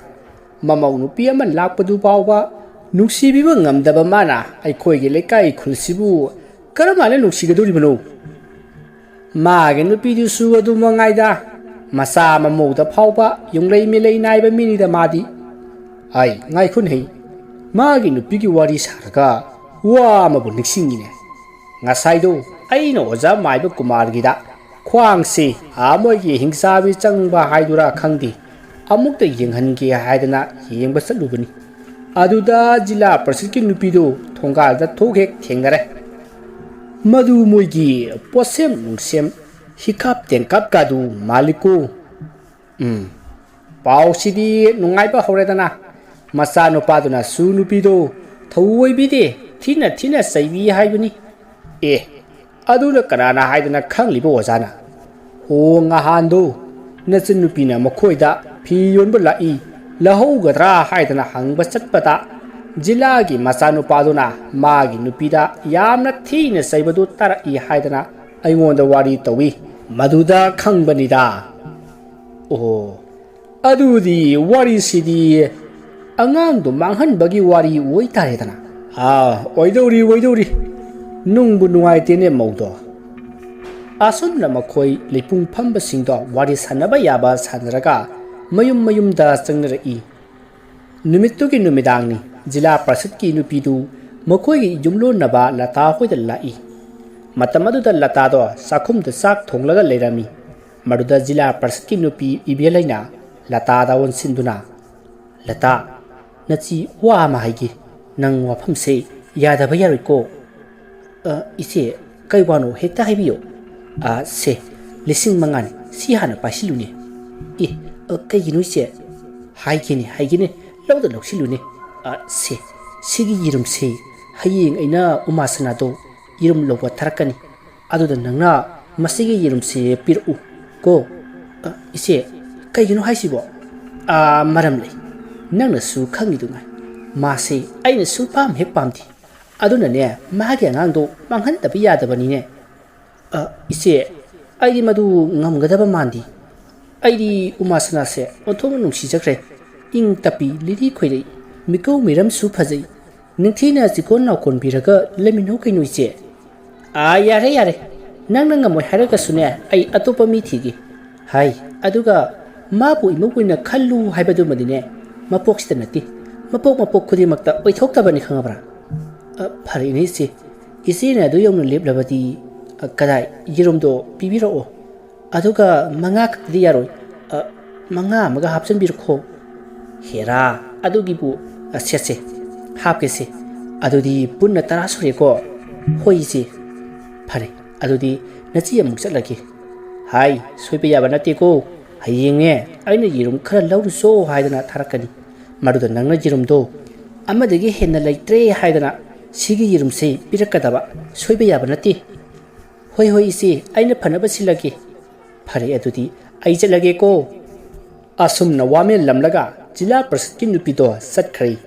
mamau nupi ama lakpadu pawba nuksibiba ngamdaba mana aikhoigi lekai khulsibu karamale nuksigedoribano mage nupi du su adu mangaida masa mamauda phawba yunglei milei naiba minida madi ai ngai khun hei magi nupigi wari sarga wa mabu niksingine ngasaido aina oja maiba kumar gida khwangsi amogi hingsabi changba haidura khangdi amukta yenghange haidana yengba salubani aduda jila prasikki nupido thongal da thokhek thengare madu moigi posem nungsem hikap tengkap kadu maliko pausidi nungaiba horedana masano paduna sunu pido thawoi bide thina saibi haibani aduna kanana haidana khangliba ojana ho ngahando nachin nupina makhoida phi yonba lai lahougadra haidana hangba chatpata jila gi masano paduna magi nupida yamna thina saibadu tarai haidana aingonda wari tawi maduda khangbanida adudi wari sidi angang do manghan bagi wari woi taredana oidori nungbu nungai tene maudo asumna makhoi leipung phamba singdo wari sanaba yaba sanaraga mayum mayumda changnara numittugi numidangni jila prasad ki nupidu makhoi gi jumlo naba lata hoida lai matamadu da lata do sakhum da sak thonglaga leirami maduda jila prasad ki nupi ibelaina lata da won sinduna lata nachi wa ma haigi nang wafam se yada ba yaroi ko ise kai wano heta haibiyo se lising mangani si hana pasilune kai ginu se haigini lawda loksilune se sigi yirum se hayeng aina umasana do yirum lowa tharakani aduda nangna masigi yirum se piru ko ise kai ginu haisibo maram lei nangna su khangidunga mase aina su pam he pamti aduna ne magi angangdo manghan tabi yadabani ne ise aidi madu ngamgadaba mandi aidi umasana se othong nungsi jakre ing tapi lili khoirei mikau miram su phajai ningthina jikon na kon biraga lemino kainoi che yare nang ngamoi haraga sune ai atopa mi thigi hai aduga mabu imukuina khallu haibadu madine mapok sita nati mapok khudi makta oithok tabani khangabra phari ni se isi na du yom lep labati kadai yirum do pibiro aduga manga khdi yaroi manga maga hapsan birkho hera adugi bu se hapke se adudi punna tara sure ko hoi se phare adudi nachi amuk chatlagi hai soipe yaba nate ko hayenge aina yirum khara lawru so haidana tharakani maduda nangna yirum do amadagi henna laitre haidana sigi yirum se pirakadaba soipe yaba nate hoi ise aina phanaba silagi phare adudi ai chatlage ko asumna wame lamlaga jila prasad ki nupido satkhari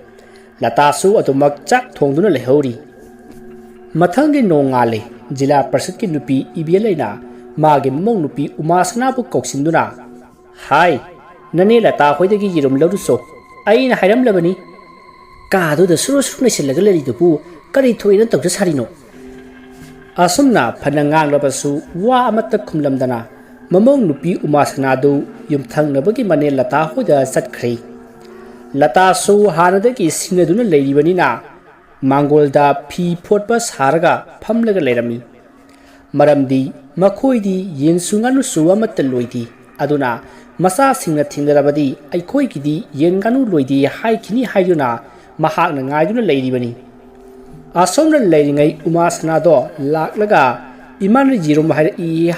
lata su atumak chak thongduna lehori mathangi nongale jila prasad ki nupi ibelaina magi mong nupi umasana bu koksinduna hai nane lata hoidagi yirum lawru so aina hairam labani ka du da suru suru nesilaga lari dubu kari thoina tawja sarino asumna phanangang labasu wa amatta khumlamdana mamong nupi umasana du yumthang nabagi mane lata hoida satkhari lata su hanadagi sinaduna leiribanina mangolda phi photpa sarga phamlaga leirami maramdi makhoidi yensunganu suwamatta loidi aduna masa singna thingdarabadi aikhoi gidi yenganu loidi haikini haiduna mahakna ngaiduna leiribani asomna leiringai umasana do laklaga iman jirum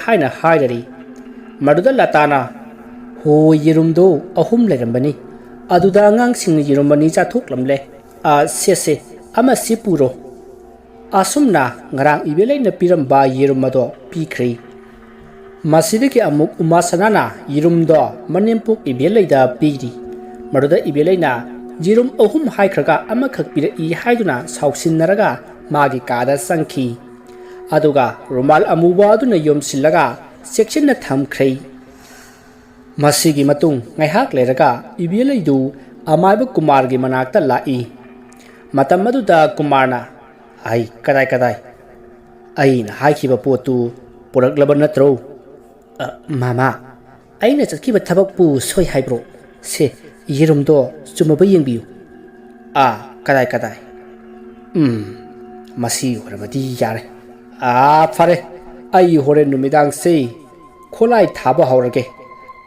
haina haidari maduda latana ho yirum do ahum leirambani aduda ngang sing yirum bani cha thoklamle se ama sipuro asumna ngarang ibelai na piramba yirum mado pikhri masidiki amuk umasana na yirum do manempuk ibelai da piri maduda ibelai na jirum ahum haikraga ama khakpira haiduna sauksin naraga magi kada sangki aduga rumal amuba aduna yom sillaga section na thamkhri masigi matung ngaihak leraga ibelai du amaiba kumar gi manakta lai matam maduda kumarna ai kadai aina haikhiba potu poraklaba natro mama aina chakhiba thabak pu soi haibro se yirum do chumaba yengbiu kadai masi horabadi yare fare ai hore numidang se kholai thaba haurage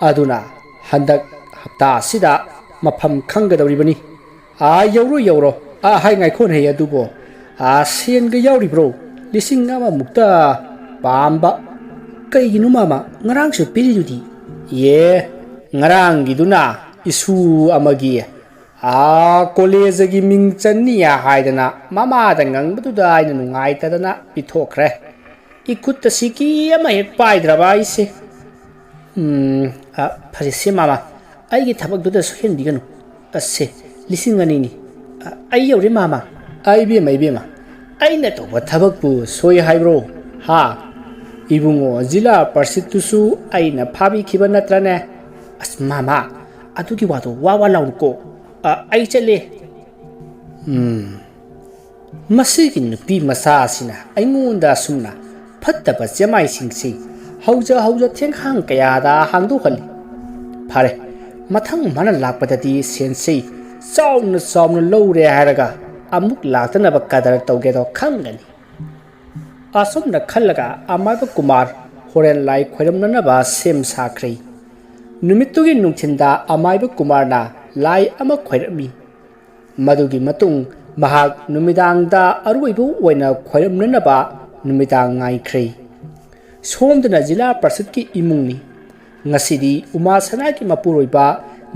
aduna handak hapta sida mafam khangadawribani yawro hai ngai khon he adubo sen ga yawri bro lising ama mukta pamba kai ginu mama ngarang su piri dudi ye ngarang giduna isu amagi college gi ming channiya haidana mama da ngang batu da aina nungai tadana pithokre ikutta siki ama he paidraba ise phase mama ai gi thabak duda so hen diganu ase lising ani ni ai yawri mama ai be ma aina to thabak pu soi haibro ha ibungo jila parsitu aina phabi khiba natrane as mama atuki wado wawa laun ko ai chale masigi nupi masa asina aingonda sumna phattaba jamai singsi ꯍꯧꯖ ꯊꯦꯡꯈꯥꯡ ꯀꯌꯥꯗ ꯍꯥꯡꯗꯣꯛꯍꯜꯂꯤ ꯐꯔꯦ ꯃꯊꯪ ꯃꯥꯅ ꯂꯥꯛꯄꯗꯗꯤ ꯁꯦꯟꯁꯤ ꯆꯥꯎꯅ ꯂꯧꯔꯦ ꯍꯥꯏꯔꯒ ꯑꯃꯨꯛ ꯂꯥꯛꯇꯅꯕ ꯀꯗꯔ ꯇꯧꯒꯦꯗꯣ ꯈꯪꯒꯅꯤ ꯑꯁꯨꯝꯅ ꯈꯜꯂꯒ ꯑꯃꯥꯏꯕ ꯀꯨꯃꯥꯔ ꯍꯣꯔꯦꯟ ꯂꯥꯏ ꯈꯣꯏꯔꯝꯅꯅꯕ ꯁꯦꯝ ꯁꯥꯈ꯭ꯔꯦ ꯅꯨꯃꯤꯠꯇꯨꯒꯤ ꯅꯨꯡꯊꯤꯟꯗ ꯑꯃꯥꯏꯕ ꯀꯨꯃꯥꯔꯅ ꯂꯥꯏ ꯑꯃ ꯈꯣꯏꯔꯝꯃꯤ ꯃꯗꯨꯒꯤ ꯃꯇꯨꯡ ꯃꯍꯥꯛ ꯅꯨꯃꯤꯗꯥꯡꯗ ꯑꯔꯣꯏꯕ ꯑꯣꯏꯅ ꯈꯣꯏꯔꯝꯅꯅꯕ ꯅꯨꯃꯤꯗꯥꯡ ꯉꯥꯏꯈ꯭ꯔꯦ ꯁꯣꯝꯗꯅ ꯖꯤꯂꯥ ꯄꯔꯤꯁꯗꯀꯤ ꯏꯃꯨꯡꯅꯤ ꯉꯁꯤꯗꯤ ꯎꯃꯥ ꯁꯅꯥꯒꯤ ꯃꯄꯨꯔꯣꯏꯕ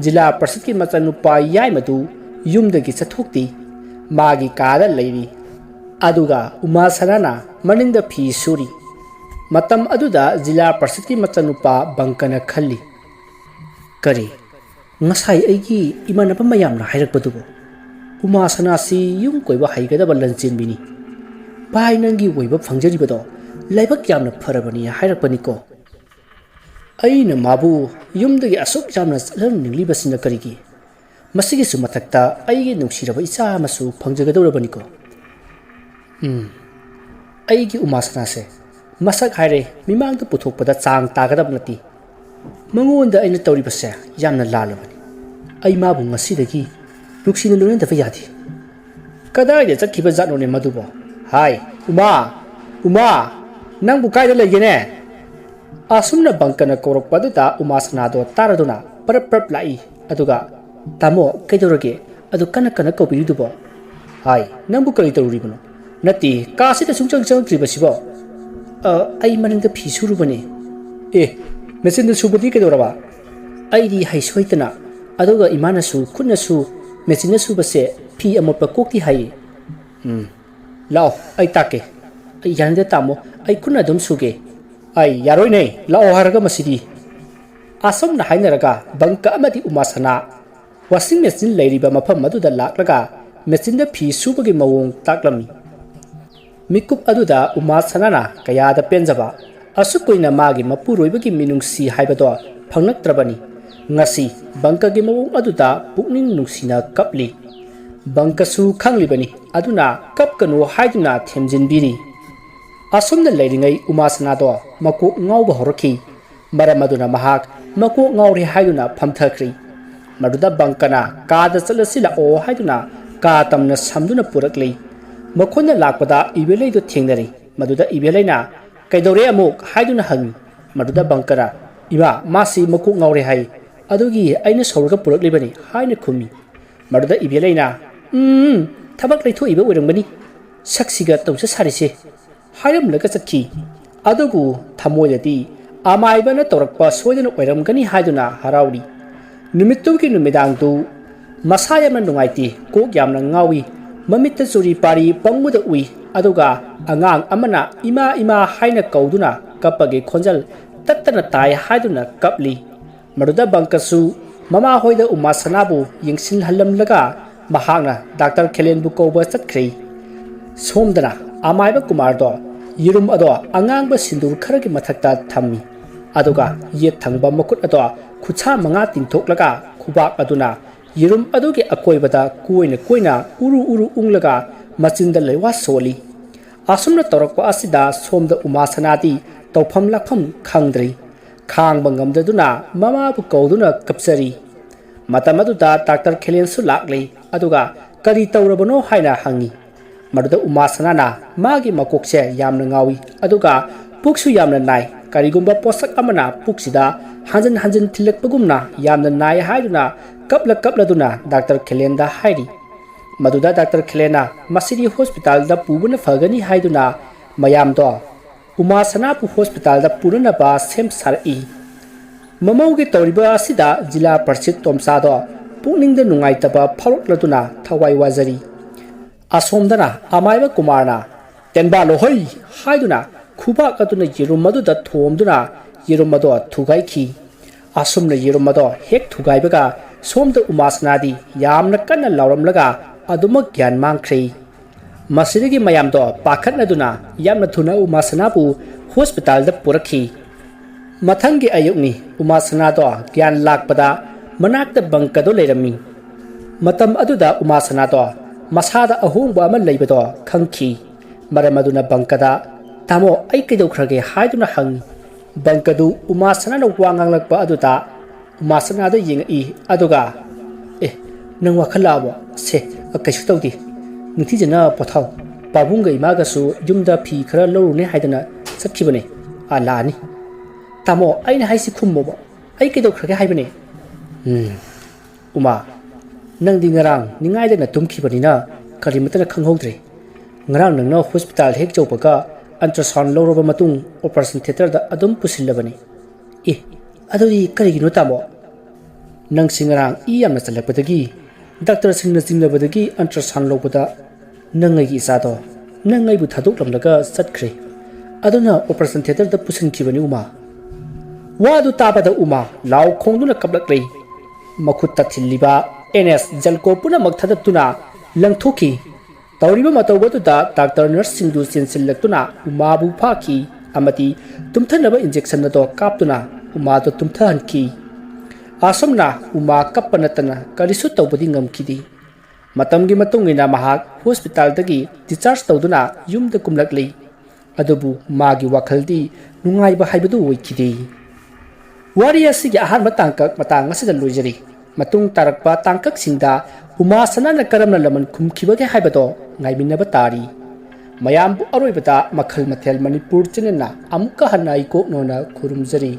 ꯖꯤꯂꯥ ꯄꯔꯤꯁꯗꯀꯤ ꯃꯆꯥꯅꯨꯄꯥ ꯌꯥꯏꯃꯗꯨ ꯌꯨꯝꯗꯒꯤ ꯆꯠꯊꯣꯛꯇꯦ ꯃꯥꯒꯤ ꯀꯥꯗ ꯂꯩꯔꯤ ꯑꯗꯨꯒ ꯎꯃꯥ ꯁꯅꯥꯅ ꯃꯅꯤꯡꯗ ꯐꯤ ꯁꯨꯔꯤ ꯃꯇꯝ ꯑꯗꯨꯗ ꯖꯤꯂꯥ ꯄꯔꯤꯁꯗꯀꯤ ꯃꯆꯥꯅꯨꯄꯥ ꯕꯪꯀꯅ ꯈꯜꯂꯤ ꯀꯔꯤ ꯉꯁꯥꯏ ꯑꯩꯒꯤ ꯏꯃꯥꯟꯅꯕ ꯃꯌꯥꯝꯅ ꯍꯥꯏꯔꯛꯄꯗꯨꯕꯨ ꯎꯃꯥ ꯁꯅꯥꯁꯤ ꯌꯨꯝ ꯀꯣꯏꯕ ꯍꯩꯒꯗꯕ ꯂꯟꯆꯦꯟꯕꯤꯅꯤ ꯚꯥꯏ ꯅꯪꯒꯤ ꯑꯣꯏꯕ ꯐꯪꯖꯔꯤꯕꯗꯣ ꯂꯥꯏꯕꯛ ꯌꯥꯝꯅ ꯐꯔꯕꯅꯤ ꯍꯥꯏꯔꯛꯄꯅꯤꯀꯣ ꯑꯩꯅ ꯃꯥꯕꯨ ꯌꯨꯝꯗꯒꯤ ꯑꯁꯨꯛ ꯌꯥꯝꯅ ꯆꯠꯍꯟꯅꯤꯡꯂꯤꯕꯁꯤꯅ ꯀꯔꯤꯒꯤ ꯃꯁꯤꯒꯤꯁꯨ ꯃꯊꯛꯇ ꯑꯩꯒꯤ ꯅꯨꯡꯁꯤꯔꯕ ꯏꯆꯥ ꯑꯃꯁꯨ ꯐꯪꯖꯒꯗꯧꯔꯕꯅꯤꯀꯣ ꯑꯩꯒꯤ ꯎꯃꯥ ꯁꯅꯥꯁꯦ ꯃꯁꯛ ꯍꯥꯏꯔꯦ ꯃꯤꯃꯥꯡꯗ ꯄꯨꯊꯣꯛꯄꯗ ꯆꯥꯡ ꯇꯥꯒꯗꯕ ꯅꯠꯇꯦ ꯃꯉꯣꯟꯗ ꯑꯩꯅ ꯇꯧꯔꯤꯕꯁꯦ ꯌꯥꯝꯅ ꯂꯥꯜꯂꯕꯅꯤ ꯑꯩ ꯃꯥꯕꯨ ꯉꯁꯤꯗꯒꯤ ꯅꯨꯡꯁꯤꯅ ꯂꯣꯏꯅꯗꯕ ꯌꯥꯗꯦ ꯀꯗꯥꯏꯗ ꯆꯠꯈꯤꯕ ꯖꯥꯠꯅꯣꯅꯦ ꯃꯗꯨꯕꯣ ꯍꯥꯏ ꯎꯃꯥ ꯅꯪꯕꯨ ꯀꯥꯏꯗ ꯂꯩꯒꯦꯅꯦ ꯑꯁꯨꯝꯅ ꯕꯪꯀꯅ ꯀꯧꯔꯛꯄ ꯑꯗꯨꯗ ꯎꯃꯥ ꯁꯅꯥꯗꯣ ꯇꯥꯔꯗꯨꯅ ꯄꯔꯞ ꯂꯥꯛꯏ ꯑꯗꯨꯒ ꯇꯥꯃꯣ ꯀꯩꯗꯧꯔꯒꯦ ꯑꯗꯨ ꯀꯟꯅ ꯀꯧꯕꯤꯔꯤꯗꯨꯕꯣ ꯍꯥꯏ ꯅꯪꯕꯨ ꯀꯔꯤ ꯇꯧꯔꯤꯕꯅꯣ ꯅꯠꯇꯦ ꯀꯥꯁꯤꯗ ꯁꯨꯡꯆꯪ ꯆꯪꯉꯛꯇ꯭ꯔꯤꯕꯁꯤꯕꯣ ꯑꯩ ꯃꯅꯤꯡꯗ ꯐꯤ ꯁꯨꯔꯨꯕꯅꯦ ꯃꯦꯆꯤꯟꯗ ꯁꯨꯕꯗꯤ ꯀꯩꯗꯧꯔꯕ ꯑꯩꯗꯤ ꯍꯩꯁꯨ ꯑꯗꯨꯒ ꯏꯃꯥꯅꯁꯨ ꯈꯨꯠꯅꯁꯨ ꯃꯦꯆꯤꯟꯅ ꯁꯨꯕꯁꯦ ꯐꯤ ꯑꯃꯣꯠꯄ ꯀꯣꯛꯇꯤ ꯍꯥꯏꯌꯦ ꯂꯥꯛꯑꯣ ꯑꯩ ꯇꯥꯛꯀꯦ ꯑꯩ ꯌꯥꯅꯤꯗ ꯇꯥꯃꯣ ꯑꯩ ꯈꯨꯠꯅ ꯑꯗꯨꯝ ꯁꯨꯒꯦ ꯑꯩ ꯌꯥꯔꯣꯏꯅꯦ ꯂꯥꯛꯑꯣ ꯍꯥꯏꯔꯒ ꯃꯁꯤꯗꯤ ꯑꯁꯨꯝꯅ ꯍꯥꯏꯅꯔꯒ ꯕꯪꯀ ꯑꯃꯗꯤ ꯎꯃꯥ ꯁꯅꯥ ꯋꯥꯁꯤꯡ ꯃꯦꯆꯤꯟ ꯂꯩꯔꯤꯕ ꯃꯐꯝ ꯑꯗꯨꯗ ꯂꯥꯛꯂꯒ ꯃꯦꯆꯤꯟꯗ ꯐꯤ ꯁꯨꯕꯒꯤ ꯃꯑꯣꯡ ꯇꯥꯛꯂꯝꯃꯤ ꯃꯤꯀꯨꯞ ꯑꯗꯨꯗ ꯎꯃꯥ ꯁꯅꯥꯅ ꯀꯌꯥꯗ ꯄꯦꯟꯖꯕ ꯑꯁꯨꯛ ꯀꯨꯏꯅ ꯃꯥꯒꯤ ꯃꯄꯨꯔꯣꯏꯕꯒꯤ ꯃꯤꯅꯨꯡꯁꯤ ꯍꯥꯏꯕꯗꯣ ꯐꯪꯂꯛꯇ꯭ꯔꯕꯅꯤ ꯉꯁꯤ ꯕꯪꯀꯒꯤ ꯃꯑꯣꯡ ꯑꯗꯨꯗ ꯄꯨꯛꯅꯤꯡ ꯅꯨꯡꯁꯤꯅ ꯀꯞꯂꯤ ꯕꯪꯀꯁꯨ ꯈꯪꯂꯤꯕꯅꯤ ꯑꯗꯨꯅ ꯀꯞꯀꯅꯨ ꯍꯥꯏꯗꯨꯅ ꯊꯦꯝꯖꯤꯟꯕꯤꯔꯤ ꯑꯁꯨꯝꯅ ꯂꯩꯔꯤꯉꯩ ꯎꯃꯥ ꯁꯅꯥꯗꯣ ꯃꯀꯣꯛ ꯉꯥꯎꯕ ꯍꯧꯔꯛꯈꯤ ꯃꯔꯝ ꯑꯗꯨꯅ ꯃꯍꯥꯛ ꯃꯀꯣꯛ ꯉꯥꯎꯔꯦ ꯍꯥꯏꯗꯨꯅ ꯐꯝꯊꯈ꯭ꯔꯤ ꯃꯗꯨꯗ ꯕꯪꯀꯅ ꯀꯥꯗ ꯆꯠꯂꯁꯤ ꯂꯥꯛꯑꯣ ꯍꯥꯏꯗꯨꯅ ꯀꯥ ꯇꯝꯅ ꯁꯝꯗꯨꯅ ꯄꯨꯔꯛꯂꯤ ꯃꯈꯣꯏꯅ ꯂꯥꯛꯄꯗ ꯏꯕꯦꯂꯩꯗꯨ ꯊꯦꯡꯅꯔꯤ ꯃꯗꯨꯗ ꯏꯕꯦꯂꯩꯅ ꯀꯩꯗꯧꯔꯦ ꯑꯃꯨꯛ ꯍꯥꯏꯗꯨꯅ ꯍꯪꯉꯤ ꯃꯗꯨꯗ ꯕꯪꯀꯅ ꯏꯃꯥ ꯃꯥꯁꯤ ꯃꯀꯣꯛ ꯉꯥꯎꯔꯦ ꯍꯥꯏ ꯑꯗꯨꯒꯤ ꯑꯩꯅ ꯁꯧꯔꯒ ꯄꯨꯔꯛꯂꯤꯕꯅꯤ ꯍꯥꯏꯅ ꯈꯨꯝꯃꯤ ꯃꯗꯨꯗ ꯏꯕꯦꯂꯩꯅ ꯊꯕꯛ ꯂꯩꯊꯣꯛꯏꯕ ꯑꯣꯏꯔꯝꯒꯅꯤ ꯁꯛꯁꯤꯒ ꯇꯧꯖ ꯁꯥꯔꯤꯁꯦ ꯍꯥꯏꯔꯝꯂꯒ ꯆꯠꯈꯤ ꯑꯗꯨꯕꯨ ꯊꯃꯣꯏꯗꯗꯤ ꯑꯃꯥꯏꯕꯅ ꯇꯧꯔꯛꯄ ꯁꯣꯏꯗꯅ ꯑꯣꯏꯔꯝꯒꯅꯤ ꯍꯥꯏꯗꯨꯅ ꯍꯔꯥꯎꯔꯤ ꯅꯨꯃꯤꯠꯇꯨꯒꯤ ꯅꯨꯃꯤꯗꯥꯡꯗꯨ ꯃꯁꯥ ꯌꯥꯝꯅ ꯅꯨꯡꯉꯥꯏꯇꯦ ꯀꯣꯛ ꯌꯥꯝꯅ ꯉꯥꯎꯏ ꯃꯃꯤꯠꯇ ꯆꯨꯔꯤ ꯄꯥꯔꯤ ꯄꯪꯕꯗ ꯎꯏ ꯑꯗꯨꯒ ꯑꯉꯥꯡ ꯑꯃꯅ ꯏꯃꯥ ꯍꯥꯏꯅ ꯀꯧꯗꯨꯅ ꯀꯞꯄꯒꯤ ꯈꯣꯟꯖꯦꯜ ꯇꯠꯇꯅ ꯇꯥꯏ ꯍꯥꯏꯗꯨꯅ ꯀꯞꯂꯤ ꯃꯗꯨꯗ ꯕꯪꯀꯁꯨ ꯃꯃꯥꯍꯣꯏꯗ ꯎꯃꯥ ꯁꯅꯥꯕꯨ ꯌꯦꯡꯁꯤꯟꯍꯜꯂꯝꯂꯒ ꯃꯍꯥꯛꯅ ꯗꯥꯛꯇꯔ ꯈꯦꯂꯦꯟꯕꯨ ꯀꯧꯕ ꯆꯠꯈ꯭ꯔꯦ ꯁꯣꯝꯗꯅ ꯑꯃꯥꯏꯕ ꯀꯨꯃꯥꯔꯗꯣ ꯌꯦꯔꯨꯝ ꯑꯗꯣ ꯑꯉꯥꯡꯕ ꯁꯤꯟꯗꯨꯔ ꯈꯔꯒꯤ ꯃꯊꯛꯇ ꯊꯝꯃꯤ ꯑꯗꯨꯒ ꯌꯦꯠ ꯊꯪꯕ ꯃꯈꯨꯠ ꯑꯗꯣ ꯈꯨꯠꯁꯥ 5 ꯇꯤꯡꯊꯣꯛꯂꯒ ꯈꯨꯕꯥꯛ ꯑꯗꯨꯅ ꯌꯦꯔꯨꯝ ꯑꯗꯨꯒꯤ ꯑꯀꯣꯏꯕꯗ ꯀꯣꯏꯅ ꯎꯔꯨ ꯎꯪꯂꯒ ꯃꯆꯤꯟꯗ ꯂꯩꯋꯥ ꯁꯣꯜꯂꯤ ꯑꯁꯨꯝꯅ ꯇꯧꯔꯛꯄ ꯑꯁꯤꯗ ꯁꯣꯝꯗ ꯎꯃꯥ ꯁꯅꯥꯗꯤ ꯇꯧꯐꯝ ꯂꯥꯛꯐꯝ ꯈꯪꯗ꯭ꯔꯤ ꯈꯥꯡꯕ ꯉꯝꯗꯗꯨꯅ ꯃꯃꯥꯕꯨ ꯀꯧꯗꯨꯅ ꯀꯞꯆꯔꯤ ꯃꯇꯝ ꯑꯗꯨꯗ ꯗꯥꯛꯇꯔ ꯈꯦꯂꯦꯟꯁꯨ ꯂꯥꯛꯂꯤ ꯑꯗꯨꯒ ꯀꯔꯤ ꯇꯧꯔꯕꯅꯣ ꯍꯥꯏꯅ ꯍꯪꯉꯤ ꯃꯗꯨꯗ ꯎꯃꯥ ꯁꯅꯥꯅ ꯃꯥꯒꯤ ꯃꯀꯣꯛꯁꯦ ꯌꯥꯝꯅ ꯉꯥꯎꯏ ꯑꯗꯨꯒ ꯄꯨꯛꯁꯨ ꯌꯥꯝꯅ ꯅꯥꯏ ꯀꯔꯤꯒꯨꯝꯕ ꯄꯣꯠꯁꯛ ꯑꯃꯅ ꯄꯨꯛꯁꯤꯗ ꯍꯟꯖꯤꯟ ꯊꯤꯜꯂꯛꯄꯒꯨꯝꯅ ꯌꯥꯝꯅ ꯅꯥꯏ ꯍꯥꯏꯗꯨꯅ ꯀꯞꯂꯗꯨꯅ ꯗꯥꯛꯇꯔ ꯈꯦꯂꯦꯟꯗ ꯍꯥꯏꯔꯤ ꯃꯗꯨꯗ ꯗꯥꯛꯇꯔ ꯈꯦꯂꯦꯟꯅ ꯃꯁꯤꯗꯤ ꯍꯣꯁꯄꯤꯇꯥꯜꯗ ꯄꯨꯕꯅ ꯐꯒꯅꯤ ꯍꯥꯏꯗꯨꯅ ꯃꯌꯥꯝꯗꯣ ꯎꯃꯥ ꯁꯅꯥꯕꯨ ꯍꯣꯁꯄꯤꯇꯥꯜꯗ ꯄꯨꯅꯅꯕ ꯁꯦꯝ ꯁꯥꯔꯛꯏ ꯃꯃꯧꯒꯤ ꯇꯧꯔꯤꯕ ꯑꯁꯤꯗ ꯖꯤꯂꯥ ꯄꯔꯤꯁꯗ ꯇꯣꯝꯆꯥꯗꯣ ꯄꯨꯛꯅꯤꯡꯗ ꯅꯨꯡꯉꯥꯏꯇꯕ ꯐꯥꯎꯔꯛꯂꯗꯨꯅ ꯊꯋꯥꯏ ꯋꯥꯖꯔꯤ ꯑꯁꯣꯝꯗꯅ ꯑꯃꯥꯏꯕ ꯀꯨꯃꯥꯔꯅ ꯇꯦꯟꯕꯥꯂꯣꯍꯩ ꯍꯥꯏꯗꯨꯅ ꯈꯨꯕꯥꯛ ꯑꯗꯨꯅ ꯌꯦꯔꯨꯝ ꯑꯗꯨꯗ ꯊꯣꯝꯗꯨꯅ ꯌꯦꯔꯨꯝ ꯑꯗꯣ ꯊꯨꯒꯥꯏꯈꯤ ꯑꯁꯨꯝꯅ ꯌꯦꯔꯨꯝ ꯑꯗꯣ ꯍꯦꯛ ꯊꯨꯒꯥꯏꯕꯒ ꯁꯣꯝꯗ ꯎꯃꯥ ꯁꯅꯥꯗꯤ ꯌꯥꯝꯅ ꯀꯟꯅ ꯂꯥꯎꯔꯝꯂꯒ ꯑꯗꯨꯃꯛ ꯒ꯭ꯌꯥꯟ ꯃꯥꯡꯈ꯭ꯔꯦ ꯃꯁꯤꯗꯒꯤ ꯃꯌꯥꯝꯗꯣ ꯄꯥꯈꯠꯅꯗꯨꯅ ꯌꯥꯝꯅ ꯊꯨꯅ ꯎꯃꯥ ꯁꯅꯥꯕꯨ ꯍꯣꯁꯄꯤꯇꯥꯜꯗ ꯄꯨꯔꯛꯈꯤ ꯃꯊꯪꯒꯤ ꯑꯌꯨꯛꯅꯤ ꯎꯃꯥ ꯁꯅꯥꯗꯣ ꯒ꯭ꯌꯥꯟ ꯂꯥꯛꯄꯗ ꯃꯅꯥꯛꯇ ꯕꯪꯀꯗꯣ ꯂꯩꯔꯝꯃꯤ ꯃꯇꯝ ꯑꯗꯨꯗ ꯎꯃꯥ ꯁꯅꯥꯗꯣ ꯃꯁꯥꯗ ꯑꯍꯣꯡꯕ ꯑꯃ ꯂꯩꯕꯗꯣ ꯈꯪꯈꯤ ꯃꯔꯝ ꯑꯗꯨꯅ ꯕꯪꯀꯗ ꯇꯥꯃꯣ ꯑꯩ ꯀꯩꯗꯧꯈ꯭ꯔꯒꯦ ꯍꯥꯏꯗꯨꯅ ꯍꯪꯉꯤ ꯕꯪꯀꯗꯨ ꯎꯃꯥꯁꯅꯥꯅ ꯋꯥ ꯉꯥꯡꯂꯛꯄ ꯑꯗꯨꯗ ꯎꯃꯥꯁꯅꯥꯗ ꯌꯦꯡꯉꯛꯏ ꯑꯗꯨꯒ ꯅꯪ ꯋꯥꯈꯜꯂꯛꯑꯕꯣ ꯁꯦ ꯀꯩꯁꯨ ꯇꯧꯗꯦ ꯅꯤꯡꯊꯤꯖꯅ ꯄꯣꯊꯥꯎ ꯄꯥꯕꯨꯡꯒ ꯏꯃꯥꯒꯁꯨ ꯌꯨꯝꯗ ꯐꯤ ꯈꯔ ꯂꯧꯔꯨꯅꯦ ꯍꯥꯏꯗꯅ ꯆꯠꯈꯤꯕꯅꯦ ꯂꯥꯛꯑꯅꯤ ꯇꯥꯃꯣ ꯑꯩꯅ ꯍꯥꯏꯁꯤ ꯈꯨꯝꯃꯣꯕ ꯑꯩ ꯀꯩꯗꯧꯈ꯭ꯔꯒꯦ ꯍꯥꯏꯕꯅꯦ ꯎꯃꯥ ꯅꯪꯗꯤ ꯉꯔꯥꯡ ꯅꯤꯡꯉꯥꯏꯗꯅ ꯇꯨꯝꯈꯤꯕꯅꯤꯅ ꯀꯔꯤꯃꯇꯅ ꯈꯪꯍꯧꯗ꯭ꯔꯦ ꯉꯔꯥꯡ ꯅꯪꯅ ꯍꯣꯁꯄꯤꯇꯥꯜ ꯍꯦꯛ ꯌꯧꯕꯒ ꯑꯜꯇ꯭ꯔꯥꯁꯥꯎꯟ ꯂꯧꯔꯕ ꯃꯇꯨꯡ ꯑꯣꯄꯔꯦꯁꯟ ꯊꯤꯌꯦꯇꯔꯗ ꯑꯗꯨꯝ ꯄꯨꯁꯤꯜꯂꯕꯅꯤ ꯑꯗꯨꯗꯤ ꯀꯔꯤꯒꯤꯅꯣ ꯇꯥꯃꯣ ꯅꯪꯁꯤ ꯉꯔꯥꯡ ꯌꯥꯝꯅ ꯆꯠꯂꯛꯄꯗꯒꯤ ꯗꯥꯛꯇꯔꯁꯤꯡꯅ ꯆꯤꯡꯅꯕꯗꯒꯤ ꯑꯜꯇ꯭ꯔꯥꯁꯥꯎꯟ ꯂꯧꯕꯗ ꯅꯪ ꯑꯩꯒꯤ ꯏꯆꯥꯗꯣ ꯅꯪ ꯑꯩꯕꯨ ꯊꯥꯗꯣꯛꯂꯝꯂꯒ ꯆꯠꯈ꯭ꯔꯦ ꯑꯗꯨꯅ ꯑꯣꯄꯔꯦꯁꯟ ꯊꯤꯌꯦꯇꯔꯗ ꯄꯨꯁꯤꯟꯈꯤꯕꯅꯤ ꯎꯃꯥ ꯋꯥꯗꯨ ꯇꯥꯕꯗ ꯎꯃꯥ ꯂꯥꯎ ꯈꯣꯡꯗꯨꯅ ꯀꯞꯂꯛꯂꯦ ꯃꯈꯨꯠꯇ ꯊꯤꯜꯂꯤꯕ NS ꯖꯜꯀꯣ ꯄꯨꯝꯅꯃꯛ ꯊꯥꯗꯠꯇꯨꯅ ꯂꯪꯊꯣꯛꯈꯤ ꯇꯧꯔꯤꯕ ꯃꯇꯧ ꯑꯗꯨꯗ ꯗꯥꯛꯇꯔ ꯅꯔꯁꯁꯤꯡꯗꯨ ꯆꯦꯟꯁꯤꯜꯂꯛꯇꯨꯅ ꯎꯃꯥꯕꯨ ꯐꯥꯈꯤ ꯑꯃꯗꯤ ꯇꯨꯝꯊꯅꯕ ꯏꯟꯖꯦꯛꯁꯟ ꯑꯗꯨ ꯀꯥꯞꯇꯨꯅ ꯎꯃꯥꯗꯨ ꯇꯨꯝꯊꯍꯟꯈꯤ ꯑꯁꯨꯝꯅ ꯎꯃꯥ ꯀꯞꯄ ꯅꯠꯇꯅ ꯀꯔꯤꯁꯨ ꯇꯧꯕꯗꯤ ꯉꯝꯈꯤꯗꯦ ꯃꯇꯝꯒꯤ ꯃꯇꯨꯡ ꯏꯟꯅ ꯃꯍꯥꯛ ꯍꯣꯁꯄꯤꯇꯥꯜꯗꯒꯤ ꯗꯤꯁꯆꯥꯔꯖ ꯇꯧꯗꯨꯅ ꯌꯨꯝꯗ ꯀꯨꯝꯂꯛꯂꯤ ꯑꯗꯨꯕꯨ ꯃꯥꯒꯤ ꯋꯥꯈꯜꯗꯤ ꯅꯨꯡꯉꯥꯏꯕ ꯍꯥꯏꯕꯗꯨ ꯑꯣꯏꯈꯤꯗꯦ ꯋꯥꯔꯤ ꯑꯁꯤꯒꯤ ꯑꯍꯥꯟꯕ ꯇꯥꯡꯀꯛ ꯃꯇꯥꯡ ꯑꯁꯤꯗ ꯂꯣꯏꯖꯔꯤ ꯃꯇꯨꯡ ꯇꯥꯔꯛꯄ ꯇꯥꯡꯀꯛꯁꯤꯡꯗ ꯎꯃꯥꯁꯅꯥꯅ ꯀꯔꯝꯅ ꯂꯃꯟ ꯈꯨꯝꯈꯤꯕꯒꯦ ꯍꯥꯏꯕꯗꯣ ꯉꯥꯏꯃꯤꯟꯅꯕ ꯇꯥꯔꯤ ꯃꯌꯥꯝꯕꯨ ꯑꯔꯣꯏꯕꯗ ꯃꯈꯜ ꯃꯊꯦꯜ ꯃꯅꯤꯄꯨꯔ ꯆꯦꯅꯦꯜꯅ ꯑꯃꯨꯛꯀ ꯍꯟꯅ ꯏꯀꯣꯛꯅꯣꯅ ꯈꯨꯔꯨꯝꯖꯔꯤ